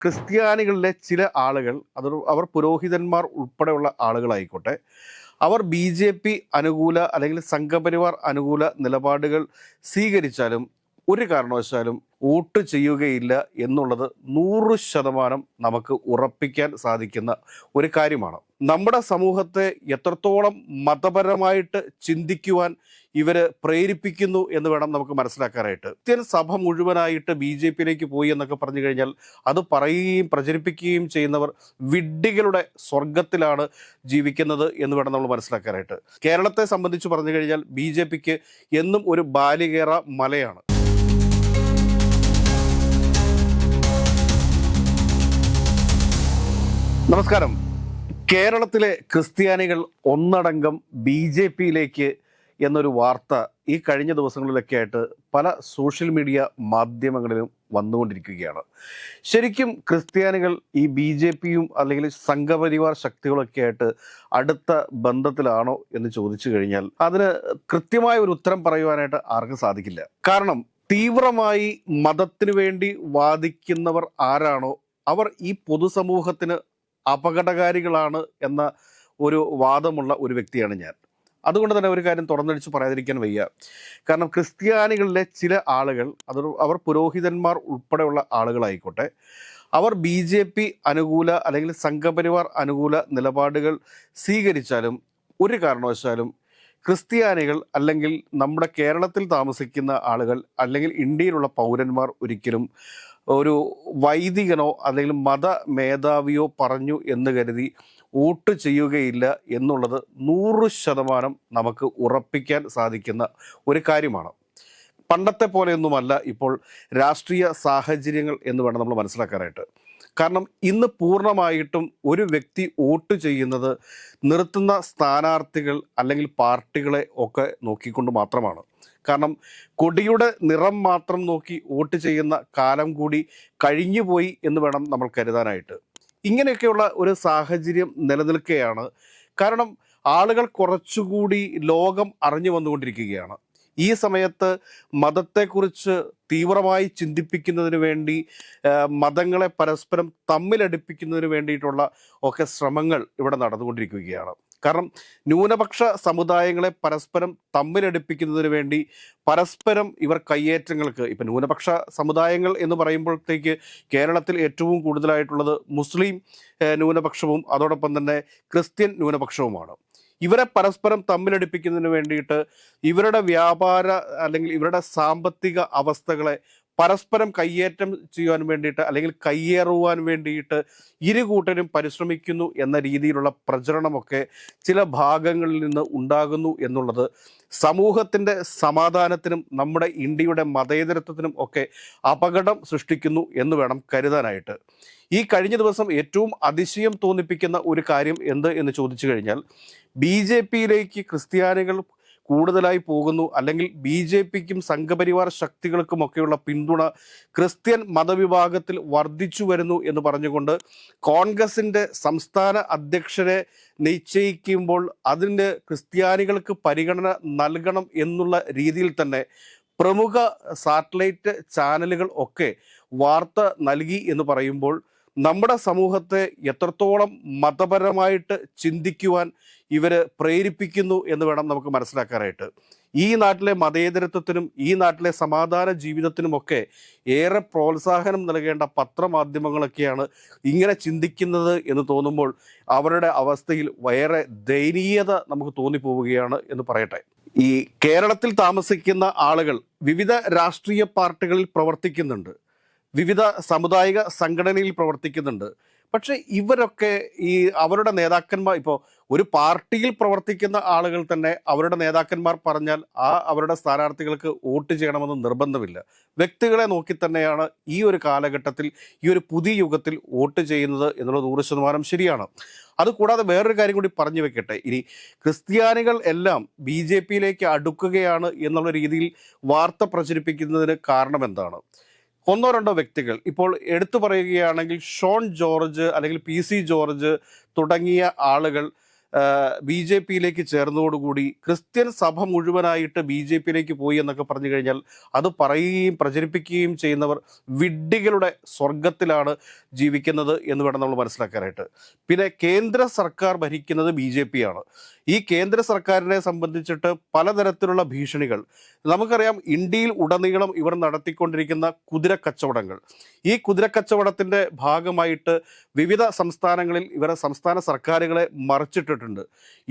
ക്രിസ്ത്യാനികളിലെ ചില ആളുകൾ അവർ പുരോഹിതന്മാർ ഉൾപ്പെടെയുള്ള ആളുകളായിക്കോട്ടെ, അവർ ബി ജെ പി അനുകൂല അല്ലെങ്കിൽ സംഘപരിവാർ അനുകൂല നിലപാടുകൾ സ്വീകരിച്ചാലും ഒരു കാരണവശാലും വോട്ട് ചെയ്യുകയില്ല എന്നുള്ളത് 100% നമുക്ക് ഉറപ്പിക്കാൻ സാധിക്കുന്ന ഒരു കാര്യമാണ്. നമ്മുടെ സമൂഹത്തെ എത്രത്തോളം മതപരമായിട്ട് ചിന്തിക്കുവാൻ ഇവര് പ്രേരിപ്പിക്കുന്നു എന്ന് വേണം നമുക്ക് മനസ്സിലാക്കാനായിട്ട്. ക്രിസ്ത്യൻ സഭ മുഴുവനായിട്ട് ബി ജെ പിയിലേക്ക് പോയി എന്നൊക്കെ പറഞ്ഞു കഴിഞ്ഞാൽ അത് പറയുകയും പ്രചരിപ്പിക്കുകയും ചെയ്യുന്നവർ വിഡ്ഢികളുടെ സ്വർഗത്തിലാണ് ജീവിക്കുന്നത് എന്ന് വേണം നമ്മൾ മനസ്സിലാക്കാനായിട്ട്. കേരളത്തെ സംബന്ധിച്ച് പറഞ്ഞു കഴിഞ്ഞാൽ ബി ജെ പിക്ക് എന്നും ഒരു ബാലികേറ മലയാണ്. നമസ്കാരം. കേരളത്തിലെ ക്രിസ്ത്യാനികൾ ഒന്നടങ്കം ബി ജെ പിയിലേക്ക് എന്നൊരു വാർത്ത ഈ കഴിഞ്ഞ ദിവസങ്ങളിലൊക്കെ ആയിട്ട് പല സോഷ്യൽ മീഡിയ മാധ്യമങ്ങളിലും വന്നുകൊണ്ടിരിക്കുകയാണ്. ശരിക്കും ക്രിസ്ത്യാനികൾ ഈ ബി ജെ പിയും അല്ലെങ്കിൽ സംഘപരിവാർ ശക്തികളൊക്കെ ആയിട്ട് അടുത്ത ബന്ധത്തിലാണോ എന്ന് ചോദിച്ചു കഴിഞ്ഞാൽ അതിന് കൃത്യമായ ഒരു ഉത്തരം പറയുവാനായിട്ട് ആർക്കും സാധിക്കില്ല. കാരണം തീവ്രമായി മതത്തിനു വേണ്ടി വാദിക്കുന്നവർ ആരാണോ അവർ ഈ പൊതുസമൂഹത്തിന് അപകടകാരികളാണ് എന്ന ഒരു വാദമുള്ള ഒരു വ്യക്തിയാണ് ഞാൻ. അതുകൊണ്ട് തന്നെ ഒരു കാര്യം തുറന്നടിച്ച് പറയാതിരിക്കാൻ വയ്യ. കാരണം ക്രിസ്ത്യാനികളിലെ ചില ആളുകൾ അവർ പുരോഹിതന്മാർ ഉൾപ്പെടെയുള്ള ആളുകളായിക്കോട്ടെ, അവർ ബി ജെ പി അനുകൂല അല്ലെങ്കിൽ സംഘപരിവാർ അനുകൂല നിലപാടുകൾ സ്വീകരിച്ചാലും ഒരു കാരണവശാലും ക്രിസ്ത്യാനികൾ അല്ലെങ്കിൽ നമ്മുടെ കേരളത്തിൽ താമസിക്കുന്ന ആളുകൾ അല്ലെങ്കിൽ ഇന്ത്യയിലുള്ള പൗരന്മാർ ഒരിക്കലും ഒരു വൈദികനോ അല്ലെങ്കിൽ മത മേധാവിയോ പറഞ്ഞു എന്ന് കരുതി വോട്ട് ചെയ്യുകയില്ല എന്നുള്ളത് 100% നമുക്ക് ഉറപ്പിക്കാൻ സാധിക്കുന്ന ഒരു കാര്യമാണ്. പണ്ടത്തെ പോലെയൊന്നുമല്ല ഇപ്പോൾ രാഷ്ട്രീയ സാഹചര്യങ്ങൾ എന്ന് വേണം നമ്മൾ മനസ്സിലാക്കാനായിട്ട്. കാരണം ഇന്ന് പൂർണ്ണമായിട്ടും ഒരു വ്യക്തി വോട്ട് ചെയ്യുന്നത് നിർത്തുന്ന സ്ഥാനാർത്ഥികൾ അല്ലെങ്കിൽ പാർട്ടികളെ ഒക്കെ നോക്കിക്കൊണ്ട് മാത്രമാണ്. കാരണം കൊടിയുടെ നിറം മാത്രം നോക്കി വോട്ട് ചെയ്യുന്ന കാലം കൂടി കഴിഞ്ഞുപോയി എന്ന് വേണം നമ്മൾ കരുതാനായിട്ട്. ഇങ്ങനെയൊക്കെയുള്ള ഒരു സാഹചര്യം നിലനിൽക്കുകയാണ്. കാരണം ആളുകൾ കുറച്ചുകൂടി ലോകം അറിഞ്ഞു വന്നുകൊണ്ടിരിക്കുകയാണ്. ഈ സമയത്ത് മതത്തെക്കുറിച്ച് തീവ്രമായി ചിന്തിപ്പിക്കുന്നതിന് വേണ്ടി മതങ്ങളെ പരസ്പരം തമ്മിലടിപ്പിക്കുന്നതിന് വേണ്ടിയിട്ടുള്ള ഒക്കെ ശ്രമങ്ങൾ ഇവിടെ നടന്നുകൊണ്ടിരിക്കുകയാണ്. കാരണം ന്യൂനപക്ഷ സമുദായങ്ങളെ പരസ്പരം തമ്മിലടിപ്പിക്കുന്നതിന് വേണ്ടി പരസ്പരം ഇവർ കയ്യേറ്റങ്ങൾക്ക് ഇപ്പം ന്യൂനപക്ഷ സമുദായങ്ങൾ എന്ന് പറയുമ്പോഴത്തേക്ക് കേരളത്തിൽ ഏറ്റവും കൂടുതലായിട്ടുള്ളത് മുസ്ലിം ന്യൂനപക്ഷവും അതോടൊപ്പം തന്നെ ക്രിസ്ത്യൻ ന്യൂനപക്ഷവുമാണ്. ഇവരെ പരസ്പരം തമ്മിലടിപ്പിക്കുന്നതിന് വേണ്ടിയിട്ട് ഇവരുടെ വ്യാപാര അല്ലെങ്കിൽ ഇവരുടെ സാമ്പത്തിക അവസ്ഥകളെ പരസ്പരം കയ്യേറ്റം ചെയ്യാൻ വേണ്ടിയിട്ട് അല്ലെങ്കിൽ കയ്യേറുവാൻ വേണ്ടിയിട്ട് ഇരു കൂട്ടരും പരിശ്രമിക്കുന്നു എന്ന രീതിയിലുള്ള പ്രചരണമൊക്കെ ചില ഭാഗങ്ങളിൽ നിന്ന് ഉണ്ടാകുന്നു എന്നുള്ളത് സമൂഹത്തിൻ്റെ സമാധാനത്തിനും നമ്മുടെ ഇന്ത്യയുടെ മതേതരത്വത്തിനും ഒക്കെ അപകടം സൃഷ്ടിക്കുന്നു എന്ന് വേണം കരുതാനായിട്ട്. ഈ കഴിഞ്ഞ ദിവസം ഏറ്റവും അതിശയം തോന്നിപ്പിക്കുന്ന ഒരു കാര്യം എന്ത് എന്ന് ചോദിച്ചു കഴിഞ്ഞാൽ ബി ജെ പിയിലേക്ക് ക്രിസ്ത്യാനികൾ കൂടുതലായി പോകുന്നു അല്ലെങ്കിൽ ബി ജെ പിക്കും സംഘപരിവാർ ശക്തികൾക്കുമൊക്കെയുള്ള പിന്തുണ ക്രിസ്ത്യൻ മതവിഭാഗത്തിൽ വർദ്ധിച്ചു വരുന്നു എന്ന് പറഞ്ഞുകൊണ്ട് കോൺഗ്രസിൻ്റെ സംസ്ഥാന അധ്യക്ഷരെ നിശ്ചയിക്കുമ്പോൾ അതിൻ്റെ ക്രിസ്ത്യാനികൾക്ക് പരിഗണന നൽകണം എന്നുള്ള രീതിയിൽ തന്നെ പ്രമുഖ സാറ്റലൈറ്റ് ചാനലുകൾ ഒക്കെ വാർത്ത നൽകി എന്ന് പറയുമ്പോൾ നമ്മുടെ സമൂഹത്തെ എത്രത്തോളം മതപരമായിട്ട് ചിന്തിക്കുവാൻ ഇവർ പ്രേരിപ്പിക്കുന്നു എന്ന് വേണം നമുക്ക് മനസ്സിലാക്കാനായിട്ട്. ഈ നാട്ടിലെ മതേതരത്വത്തിനും ഈ നാട്ടിലെ സമാധാന ജീവിതത്തിനുമൊക്കെ ഏറെ പ്രോത്സാഹനം നൽകേണ്ട പത്രമാധ്യമങ്ങളൊക്കെയാണ് ഇങ്ങനെ ചിന്തിക്കുന്നത് എന്ന് തോന്നുമ്പോൾ അവരുടെ അവസ്ഥയിൽ വേറെ ദയനീയത നമുക്ക് തോന്നിപ്പോവുകയാണ് എന്ന് പറയട്ടെ. ഈ കേരളത്തിൽ താമസിക്കുന്ന ആളുകൾ വിവിധ രാഷ്ട്രീയ പാർട്ടികളിൽ പ്രവർത്തിക്കുന്നുണ്ട്, വിവിധ സാമുദായിക സംഘടനയിൽ പ്രവർത്തിക്കുന്നുണ്ട്. പക്ഷെ ഇവരൊക്കെ ഈ അവരുടെ നേതാക്കന്മാർ ഇപ്പോൾ ഒരു പാർട്ടിയിൽ പ്രവർത്തിക്കുന്ന ആളുകൾ തന്നെ അവരുടെ നേതാക്കന്മാർ പറഞ്ഞാൽ അവരുടെ സ്ഥാനാർത്ഥികൾക്ക് വോട്ട് ചെയ്യണമെന്ന് നിർബന്ധമില്ല. വ്യക്തികളെ നോക്കി തന്നെയാണ് ഈ ഒരു കാലഘട്ടത്തിൽ ഈ ഒരു പുതിയ യുഗത്തിൽ വോട്ട് ചെയ്യുന്നത് എന്നുള്ളത് 100% ശരിയാണ്. അതുകൂടാതെ വേറൊരു കാര്യം കൂടി പറഞ്ഞു വെക്കട്ടെ. ഇനി ക്രിസ്ത്യാനികൾ എല്ലാം ബി ജെ പിയിലേക്ക് അടുക്കുകയാണ് എന്നുള്ള രീതിയിൽ വാർത്ത പ്രചരിപ്പിക്കുന്നതിന് കാരണം എന്താണ്? ഒന്നോ രണ്ടോ വ്യക്തികൾ ഇപ്പോൾ എടുത്തു പറയുകയാണെങ്കിൽ ഷോൺ ജോർജ് അല്ലെങ്കിൽ പി സി ജോർജ് തുടങ്ങിയ ആളുകൾ BJP-യിലേക്ക് ചേർന്നതോടുകൂടി ക്രിസ്ത്യൻ സഭ മുഴുവനായിട്ട് BJP-യിലേക്ക് പോയി എന്നൊക്കെ പറഞ്ഞു കഴിഞ്ഞാൽ അത് പറയുകയും പ്രചരിപ്പിക്കുകയും ചെയ്യുന്നവർ വിഡ്ഢികളുടെ സ്വർഗത്തിലാണ് ജീവിക്കുന്നത് എന്ന് വേണം നമ്മൾ മനസ്സിലാക്കാനായിട്ട്. പിന്നെ കേന്ദ്ര സർക്കാർ ഭരിക്കുന്നത് BJP ആണ്. ഈ കേന്ദ്ര സർക്കാരിനെ സംബന്ധിച്ചിട്ട് പലതരത്തിലുള്ള ഭീഷണികൾ നമുക്കറിയാം. ഇന്ത്യയിൽ ഉടനീളം ഇവർ നടത്തിക്കൊണ്ടിരിക്കുന്ന കുതിര കച്ചവടങ്ങൾ, ഈ കുതിര കച്ചവടത്തിൻ്റെ ഭാഗമായിട്ട് വിവിധ സംസ്ഥാനങ്ങളിൽ ഇവരെ സംസ്ഥാന സർക്കാരുകളെ മറിച്ചിട്ടിട്ടുണ്ട്.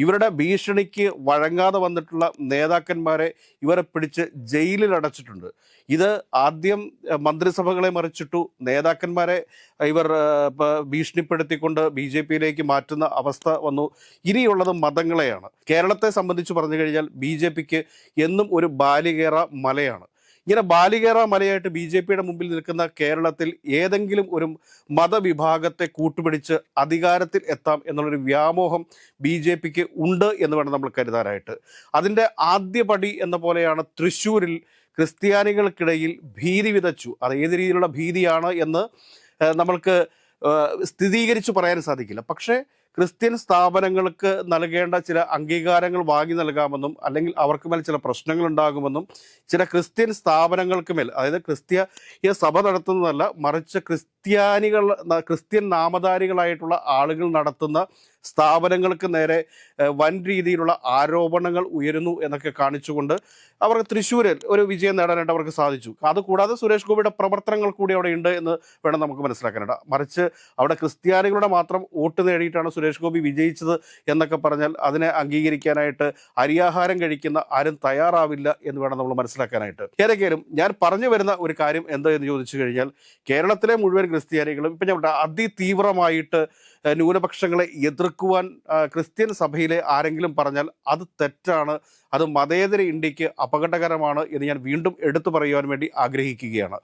ഇവരുടെ ഭീഷണിക്ക് വഴങ്ങാതെ വന്നിട്ടുള്ള നേതാക്കന്മാരെ ഇവരെ പിടിച്ച് ജയിലിൽ അടച്ചിട്ടുണ്ട്. ഇത് ആദ്യം മന്ത്രിസഭകളെ മറിച്ചിട്ടു, നേതാക്കന്മാരെ ഇവർ ഭീഷണിപ്പെടുത്തിക്കൊണ്ട് BJP-യിലേക്ക് മാറ്റുന്ന അവസ്ഥ വന്നു. ഇനിയുള്ളത് മതങ്ങളെയാണ്. കേരളത്തെ സംബന്ധിച്ച് പറഞ്ഞു കഴിഞ്ഞാൽ BJP-ക്ക് എന്നും ഒരു ബാലികേറ മലയാണ്. ഇങ്ങനെ ബാലികേറ മലയായിട്ട് BJP-യുടെ മുമ്പിൽ നിൽക്കുന്ന കേരളത്തിൽ ഏതെങ്കിലും ഒരു മതവിഭാഗത്തെ കൂട്ടുപിടിച്ച് അധികാരത്തിൽ എത്താം എന്നുള്ളൊരു വ്യാമോഹം BJP-ക്ക് ഉണ്ട് എന്ന് വേണം നമ്മൾ കരുതാനായിട്ട്. അതിൻ്റെ ആദ്യപടി എന്ന പോലെയാണ് തൃശ്ശൂരിൽ ക്രിസ്ത്യാനികൾക്കിടയിൽ ഭീതി വിതച്ചു. അത് ഏത് രീതിയിലുള്ള ഭീതിയാണ് എന്ന് നമ്മൾക്ക് സ്ഥിരീകരിച്ചു പറയാൻ സാധിക്കില്ല. പക്ഷേ ക്രിസ്ത്യൻ സ്ഥാപനങ്ങൾക്ക് നൽകേണ്ട ചില അംഗീകാരങ്ങൾ വാങ്ങി നൽകാമെന്നും അല്ലെങ്കിൽ അവർക്ക് മേൽ ചില പ്രശ്നങ്ങൾ ഉണ്ടാകുമെന്നും ചില ക്രിസ്ത്യൻ സ്ഥാപനങ്ങൾക്ക് മേൽ, അതായത് ക്രിസ്തീയ സഭ നടത്തുന്നതല്ല മറിച്ച് ക്രിസ്ത്യൻ നാമധാരികളായിട്ടുള്ള ആളുകൾ നടത്തുന്ന സ്ഥാപനങ്ങൾക്ക് നേരെ വൻ രീതിയിലുള്ള ആരോപണങ്ങൾ ഉയരുന്നു എന്നൊക്കെ കാണിച്ചുകൊണ്ട് അവർക്ക് തൃശ്ശൂരിൽ ഒരു വിജയം നേടാനായിട്ട് അവർക്ക് സാധിച്ചു. അതുകൂടാതെ സുരേഷ് ഗോപിയുടെ പ്രവർത്തനങ്ങൾ കൂടി അവിടെ ഉണ്ട് എന്ന് വേണം നമുക്ക് മനസ്സിലാക്കാനായിട്ട്. മറിച്ച് അവിടെ ക്രിസ്ത്യാനികളുടെ മാത്രം വോട്ട് നേടിയിട്ടാണ് സുരേഷ് ഗോപി വിജയിച്ചത് എന്നൊക്കെ പറഞ്ഞാൽ അതിനെ അംഗീകരിക്കാനായിട്ട് അരിയാഹാരം കഴിക്കുന്ന ആരും തയ്യാറാവില്ല എന്ന് വേണം നമ്മൾ മനസ്സിലാക്കാനായിട്ട്. ഏതൊക്കെയാലും ഞാൻ പറഞ്ഞു വരുന്ന ഒരു കാര്യം എന്താ എന്ന് ചോദിച്ചു കഴിഞ്ഞാൽ, കേരളത്തിലെ മുഴുവൻ ക്രിസ്ത്യാനികളും ഇപ്പം ഞാൻ അതിതീവ്രമായിട്ട് ന്യൂനപക്ഷങ്ങളെ എതിർക്കുവാൻ ക്രിസ്ത്യൻ സഭയിലെ ആരെങ്കിലും പറഞ്ഞാൽ അത് തെറ്റാണ്, അത് മതേതര ഇന്ത്യക്ക് അപകടകരമാണ് എന്ന് ഞാൻ വീണ്ടും എടുത്തു പറയുവാൻ വേണ്ടി ആഗ്രഹിക്കുകയാണ്.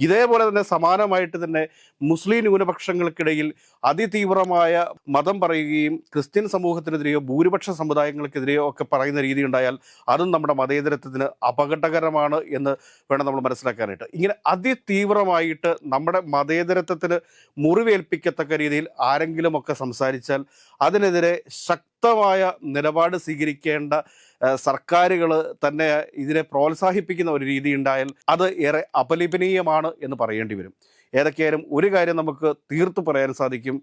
ഇതേപോലെ തന്നെ സമാനമായിട്ട് തന്നെ മുസ്ലിം ന്യൂനപക്ഷങ്ങൾക്കിടയിൽ അതിതീവ്രമായ മതം പറയുകയും ക്രിസ്ത്യൻ സമൂഹത്തിനെതിരെയോ ഭൂരിപക്ഷ സമുദായങ്ങൾക്കെതിരെയോ ഒക്കെ പറയുന്ന രീതി ഉണ്ടായാൽ അതും നമ്മുടെ മതേതരത്വത്തിന് അപകടകരമാണ് എന്ന് വേണം നമ്മൾ മനസ്സിലാക്കാനായിട്ട്. ഇങ്ങനെ അതിതീവ്രമായിട്ട് നമ്മുടെ മതേതരത്വത്തിന് മുറിവേൽപ്പിക്കത്തക്ക രീതിയിൽ ആരെങ്കിലുമൊക്കെ സംസാരിച്ചാൽ അതിനെതിരെ ശക്തമായ നിലപാട് സ്വീകരിക്കേണ്ട സർക്കാരുകൾ തന്നെ ഇതിനെ പ്രോത്സാഹിപ്പിക്കുന്ന ഒരു രീതി ഉണ്ടായാൽ അത് ഏറെ അപലപനീയമാണ് എന്ന് പറയേണ്ടി വരും. ഏതൊക്കെയായാലും ഒരു കാര്യം നമുക്ക് തീർത്തു പറയാൻ സാധിക്കും,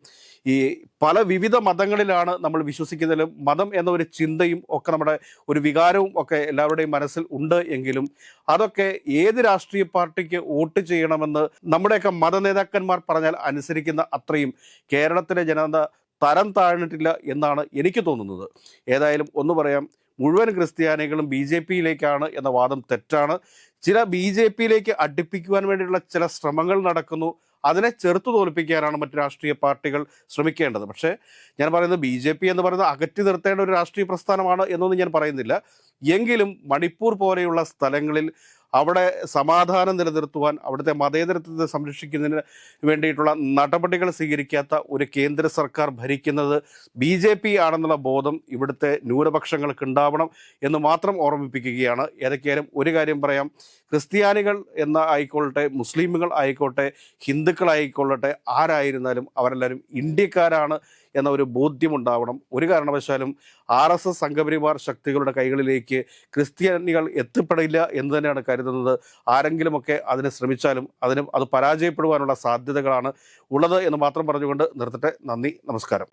ഈ പല വിവിധ മതങ്ങളിലാണ് നമ്മൾ വിശ്വസിക്കുന്നതിലും മതം എന്ന ഒരു ചിന്തയും ഒക്കെ നമ്മുടെ ഒരു വികാരവും ഒക്കെ എല്ലാവരുടെയും മനസ്സിൽ ഉണ്ട് എങ്കിലും അതൊക്കെ ഏത് രാഷ്ട്രീയ പാർട്ടിക്ക് വോട്ട് ചെയ്യണമെന്ന് നമ്മുടെയൊക്കെ മതനേതാക്കന്മാർ പറഞ്ഞാൽ അനുസരിക്കുന്ന അത്രയും കേരളത്തിലെ ജനത തരം താഴ്ന്നിട്ടില്ല എന്നാണ് എനിക്ക് തോന്നുന്നത്. ഏതായാലും ഒന്ന് പറയാം, മുഴുവൻ ക്രിസ്ത്യാനികളും BJP-യിലേക്കാണ് എന്ന വാദം തെറ്റാണ്. ചില BJP-യിലേക്ക് അടുപ്പിക്കുവാൻ വേണ്ടിയുള്ള ചില ശ്രമങ്ങൾ നടക്കുന്നു. അതിനെ ചെറുത്തു തോൽപ്പിക്കാനാണ് മറ്റ് രാഷ്ട്രീയ പാർട്ടികൾ ശ്രമിക്കേണ്ടത്. പക്ഷേ ഞാൻ പറയുന്നത് BJP എന്ന് പറയുന്നത് അകറ്റി നിർത്തേണ്ട ഒരു രാഷ്ട്രീയ പ്രസ്ഥാനമാണ് എന്നൊന്നും ഞാൻ പറയുന്നില്ല. എങ്കിലും മണിപ്പൂർ പോലെയുള്ള സ്ഥലങ്ങളിൽ അവിടെ സമാധാനം നിലനിർത്തുവാൻ, അവിടുത്തെ മതേതരത്വത്തെ സംരക്ഷിക്കുന്നതിന് വേണ്ടിയിട്ടുള്ള നടപടികൾ സ്വീകരിക്കാത്ത ഒരു കേന്ദ്ര സർക്കാർ ഭരിക്കുന്നത് BJP ആണെന്നുള്ള ബോധം ഇവിടുത്തെ ന്യൂനപക്ഷങ്ങൾക്ക് ഉണ്ടാവണം എന്ന് മാത്രം ഓർമ്മിപ്പിക്കുകയാണ്. ഏതൊക്കെയായാലും ഒരു കാര്യം പറയാം, ക്രിസ്ത്യാനികൾ എന്ന ആയിക്കൊള്ളട്ടെ, മുസ്ലിമുകൾ ആയിക്കോട്ടെ, ഹിന്ദുക്കളായിക്കൊള്ളട്ടെ, ആരായിരുന്നാലും അവരെല്ലാവരും ഇന്ത്യക്കാരാണ് എന്ന ഒരു ബോധ്യമുണ്ടാവണം. ഒരു കാരണവശാലും RSS സംഘപരിവാർ ശക്തികളുടെ കൈകളിലേക്ക് ക്രിസ്ത്യാനികൾ എത്തിപ്പെടില്ല എന്ന് തന്നെയാണ് കരുതുന്നത്. ആരെങ്കിലുമൊക്കെ അതിന് ശ്രമിച്ചാലും അത് പരാജയപ്പെടുവാനുള്ള സാധ്യതകളാണ് ഉള്ളത് എന്ന് മാത്രം പറഞ്ഞുകൊണ്ട് നിർത്തട്ടെ. നന്ദി, നമസ്കാരം.